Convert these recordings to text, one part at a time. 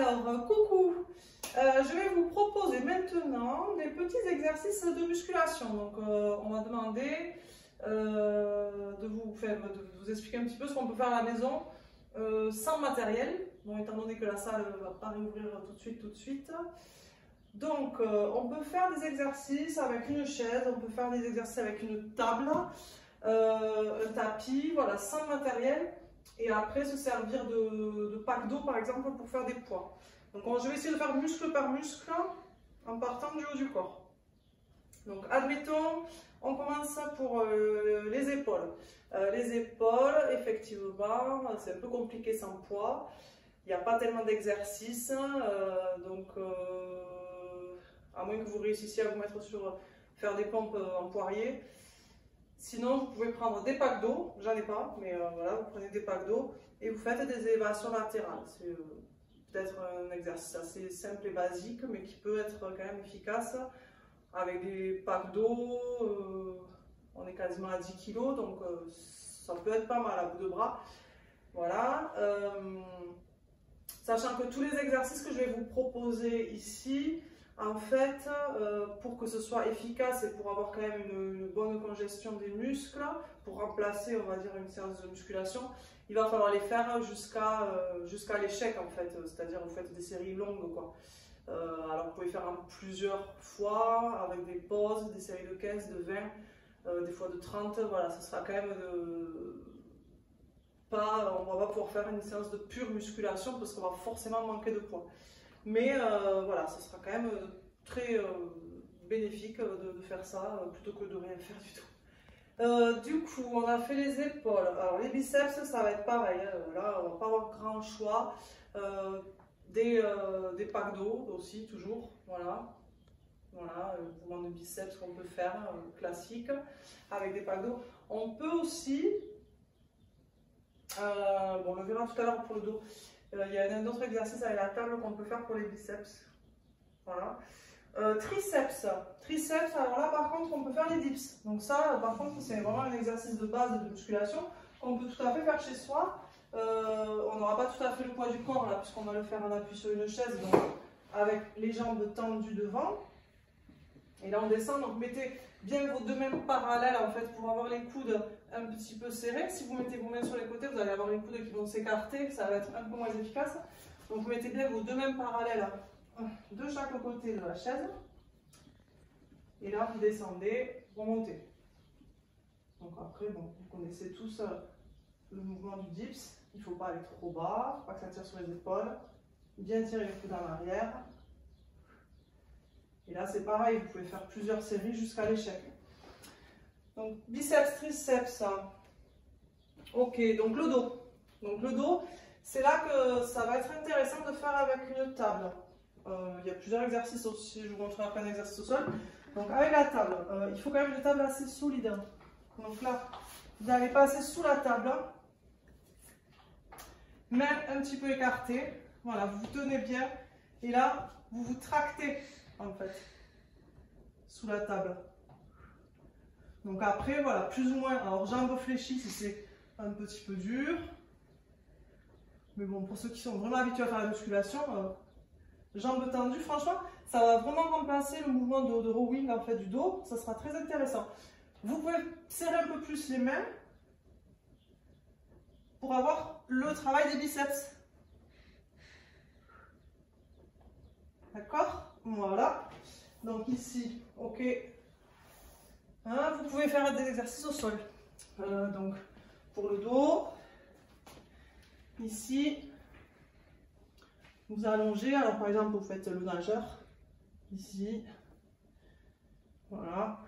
Alors, coucou, je vais vous proposer maintenant des petits exercices de musculation. Donc, on m'a demandé de vous expliquer un petit peu ce qu'on peut faire à la maison sans matériel. Bon, étant donné que la salle ne va pas réouvrir tout de suite. Donc, on peut faire des exercices avec une chaise, on peut faire des exercices avec une table, un tapis, voilà, sans matériel. Et après se servir de pack d'eau par exemple pour faire des poids. Donc je vais essayer de faire muscle par muscle en partant du haut du corps. Donc admettons, on commence pour les épaules. Les épaules, effectivement, c'est un peu compliqué sans poids. Il n'y a pas tellement d'exercices, à moins que vous réussissiez à vous mettre sur faire des pompes en poirier. Sinon, vous pouvez prendre des packs d'eau, j'en ai pas, mais voilà, vous prenez des packs d'eau et vous faites des élévations latérales. C'est peut-être un exercice assez simple et basique, mais qui peut être quand même efficace avec des packs d'eau. On est quasiment à 10 kg, donc ça peut être pas mal à bout de bras. Voilà. Sachant que tous les exercices que je vais vous proposer ici, en fait, pour que ce soit efficace et pour avoir quand même une bonne congestion des muscles, pour remplacer, on va dire, une séance de musculation, il va falloir les faire jusqu'à l'échec, en fait. C'est-à-dire, vous faites des séries longues, quoi. Alors, vous pouvez faire en plusieurs fois, avec des pauses, des séries de 15, de 20, des fois de 30. Voilà, ce sera quand même on va pas pouvoir faire une séance de pure musculation parce qu'on va forcément manquer de poids. Mais voilà, ce sera quand même très bénéfique de faire ça plutôt que de rien faire du tout. Du coup, on a fait les épaules. Alors les biceps, ça va être pareil. Là, on va pas avoir grand choix. Des packs d'eau aussi, toujours. Voilà. Voilà, le mouvement de biceps qu'on peut faire, classique, avec des packs d'eau. On peut aussi, bon, on le verra tout à l'heure pour le dos. Il y a un autre exercice avec la table qu'on peut faire pour les biceps. Voilà. Triceps. Triceps, alors là par contre on peut faire les dips. Donc ça par contre c'est vraiment un exercice de base de musculation qu'on peut tout à fait faire chez soi. On n'aura pas tout à fait le poids du corps là puisqu'on va le faire en appui sur une chaise, donc avec les jambes tendues devant. Et là on descend, donc mettez bien vos deux mains parallèles en fait pour avoir les coudes un petit peu serrés. Si vous mettez vos mains sur les côtés, vous allez avoir les coudes qui vont s'écarter, ça va être un peu moins efficace. Donc vous mettez bien vos deux mains parallèles de chaque côté de la chaise. Et là vous descendez, vous montez. Donc après, bon, vous connaissez tous le mouvement du dips. Il ne faut pas aller trop bas, il ne faut pas que ça tire sur les épaules. Bien tirer les coudes en arrière. Et là, c'est pareil, vous pouvez faire plusieurs séries jusqu'à l'échec. Donc, biceps, triceps. Ok, donc le dos. Donc, le dos, c'est là que ça va être intéressant de faire avec une table. Il y a plusieurs exercices aussi, je vous montrerai après un exercice au sol. Donc, avec la table, il faut quand même une table assez solide. Hein. Donc là, vous allez passer sous la table. Main un petit peu écartée. Voilà, vous vous tenez bien. Et là, vous vous tractez. En fait, sous la table. Donc après, voilà, plus ou moins, alors jambes fléchies si c'est un petit peu dur. Mais bon, pour ceux qui sont vraiment habitués à faire la musculation, jambes tendues, franchement, ça va vraiment remplacer le mouvement de rowing en fait du dos. Ça sera très intéressant. Vous pouvez serrer un peu plus les mains pour avoir le travail des biceps. D'accord? Voilà. Donc ici, ok. Hein, vous pouvez faire des exercices au sol. Donc pour le dos, ici, vous allongez. Alors par exemple, vous faites le nageur. Ici. Voilà.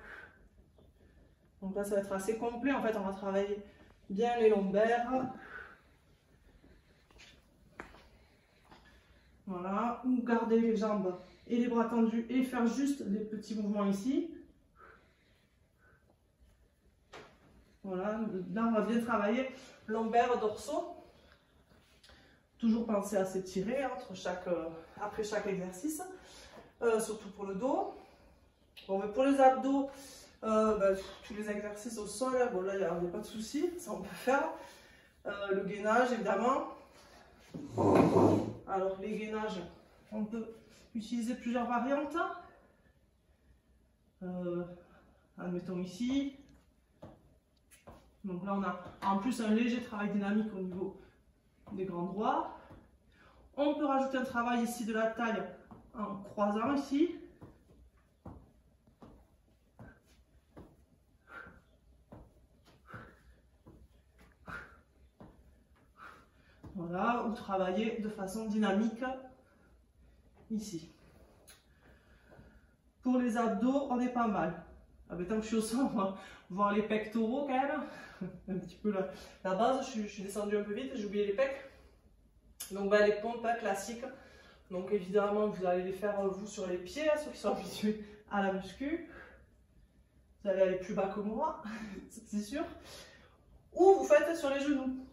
Donc là, ça va être assez complet. En fait, on va travailler bien les lombaires. Voilà, ou garder les jambes et les bras tendus et faire juste des petits mouvements ici. Voilà, là on va bien travailler lombaires, dorsaux. Toujours penser à s'étirer après chaque exercice, surtout pour le dos. Bon, mais pour les abdos, tous les exercices au sol, bon là il n'y a pas de souci, ça on peut faire. Le gainage évidemment. Alors les gainages, on peut utiliser plusieurs variantes. Admettons ici. Donc là on a en plus un léger travail dynamique au niveau des grands droits. On peut rajouter un travail ici de la taille en croisant ici. Voilà, ou travailler de façon dynamique ici. Pour les abdos, on est pas mal. Ah ben, tant que je suis au sol, on va voir les pectoraux quand même. Un petit peu la base, je suis descendue un peu vite, j'ai oublié les pecs. Donc ben, les pompes classiques. Donc évidemment, vous allez les faire vous sur les pieds, ceux qui sont habitués à la muscu. Vous allez aller plus bas que moi, c'est sûr. Ou vous faites sur les genoux.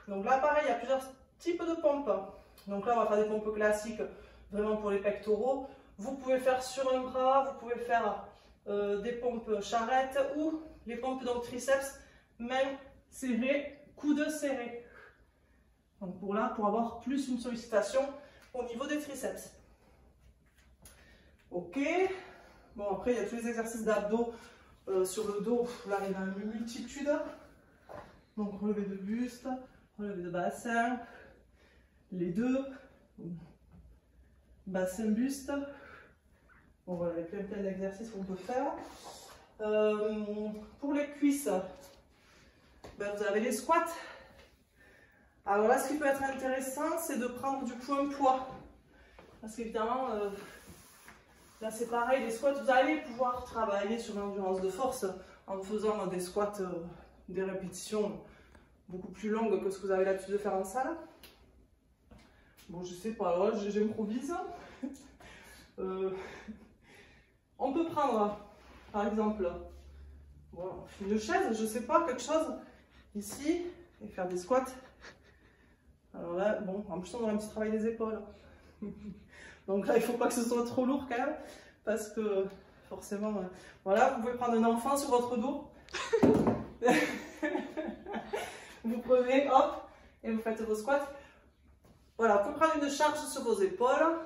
Donc là, pareil, il y a plusieurs types de pompes. Donc là, on va faire des pompes classiques, vraiment pour les pectoraux. Vous pouvez faire sur un bras, vous pouvez faire des pompes charrettes ou les pompes donc triceps, main serrée, coude serré. Donc pour avoir plus une sollicitation au niveau des triceps. Ok. Bon, après, il y a tous les exercices d'abdos sur le dos. Là, il y en a une multitude. Donc relevé de buste, relevé de bassin, les deux, bassin, buste. Bon, voilà, il y a plein d'exercices qu'on peut faire. Pour les cuisses, ben, vous avez les squats. Alors là, ce qui peut être intéressant, c'est de prendre du coup un poids. Parce qu'évidemment, là c'est pareil, les squats, vous allez pouvoir travailler sur l'endurance de force en faisant des squats, des répétitions beaucoup plus longues que ce que vous avez l'habitude de faire en salle. Bon, je sais pas, là j'improvise. On peut prendre, par exemple, bon, une chaise, je sais pas, quelque chose ici, et faire des squats. Alors là, bon, en plus on aura un petit travail des épaules. Donc là, il ne faut pas que ce soit trop lourd quand même, parce que forcément, voilà, vous pouvez prendre un enfant sur votre dos. Vous prenez, hop, et vous faites vos squats. Voilà, vous pouvez prendre une charge sur vos épaules.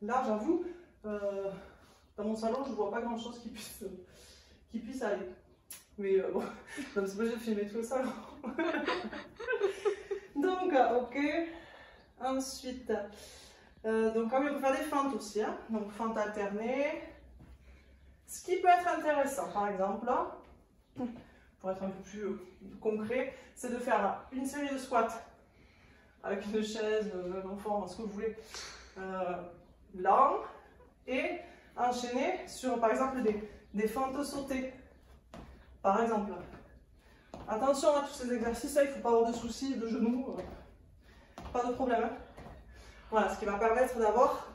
Là, j'avoue, dans mon salon, je ne vois pas grand chose qui puisse aller. Mais bon, c'est pas j'ai filmé tout le salon. Donc, ok. Ensuite, donc on peut faire des fentes aussi. Hein. Donc, fentes alternées. Ce qui peut être intéressant, par exemple, là, pour être un peu plus concret, c'est de faire une série de squats avec une chaise, un enfant, ce que vous voulez, lent, et enchaîner sur, par exemple, des fentes sautées. Par exemple, attention à tous ces exercices-là, il ne faut pas avoir de soucis de genoux, pas de problème. Hein. Voilà, ce qui va permettre d'avoir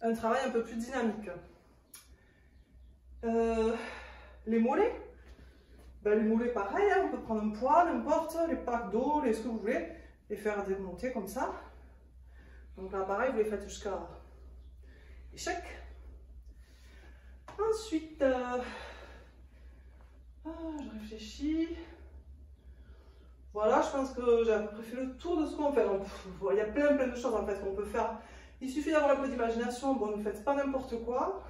un travail un peu plus dynamique. Les mollets, ben, les mollets pareil, hein, on peut prendre un poids, n'importe, les packs d'eau, ce que vous voulez, et faire des montées comme ça. Donc là pareil, vous les faites jusqu'à échec. Ensuite, je réfléchis. Voilà, je pense que j'ai à peu près fait le tour de ce qu'on fait. Donc, il y a plein de choses en fait qu'on peut faire. Il suffit d'avoir un peu d'imagination. Bon, ne faites pas n'importe quoi.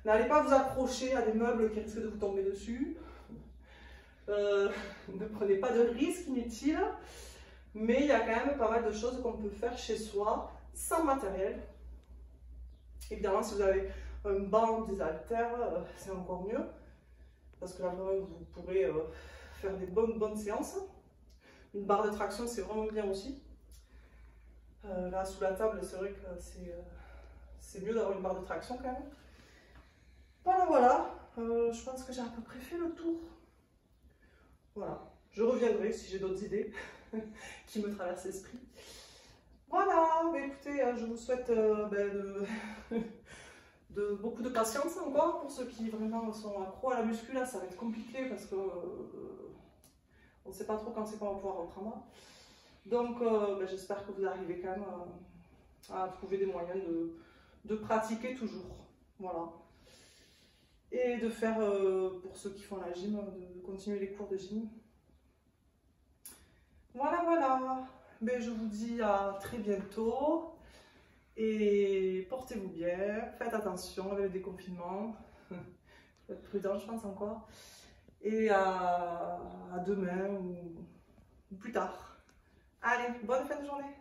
N'allez pas vous accrocher à des meubles qui risquent de vous tomber dessus. Ne prenez pas de risques inutiles. Mais il y a quand même pas mal de choses qu'on peut faire chez soi, sans matériel. Évidemment, si vous avez un banc, des haltères, c'est encore mieux. Parce que là, vraiment, vous pourrez faire des bonnes séances. Une barre de traction, c'est vraiment bien aussi. Là, sous la table, c'est vrai que c'est mieux d'avoir une barre de traction quand même. Voilà. Je pense que j'ai à peu près fait le tour. Voilà. Je reviendrai si j'ai d'autres idées qui me traversent l'esprit. Voilà. Mais écoutez, je vous souhaite de beaucoup de patience encore pour ceux qui vraiment sont accros à la muscu. Là, ça va être compliqué parce que on ne sait pas trop quand c'est qu'on va pouvoir reprendre. Donc, j'espère que vous arrivez quand même à trouver des moyens de pratiquer toujours. Voilà. Et de faire, pour ceux qui font la gym, de continuer les cours de gym. Voilà, voilà. Ben, je vous dis à très bientôt. Et portez-vous bien. Faites attention avec le déconfinement. Faut être prudent, je pense, encore. Et à demain ou plus tard. Allez, bonne fin de journée.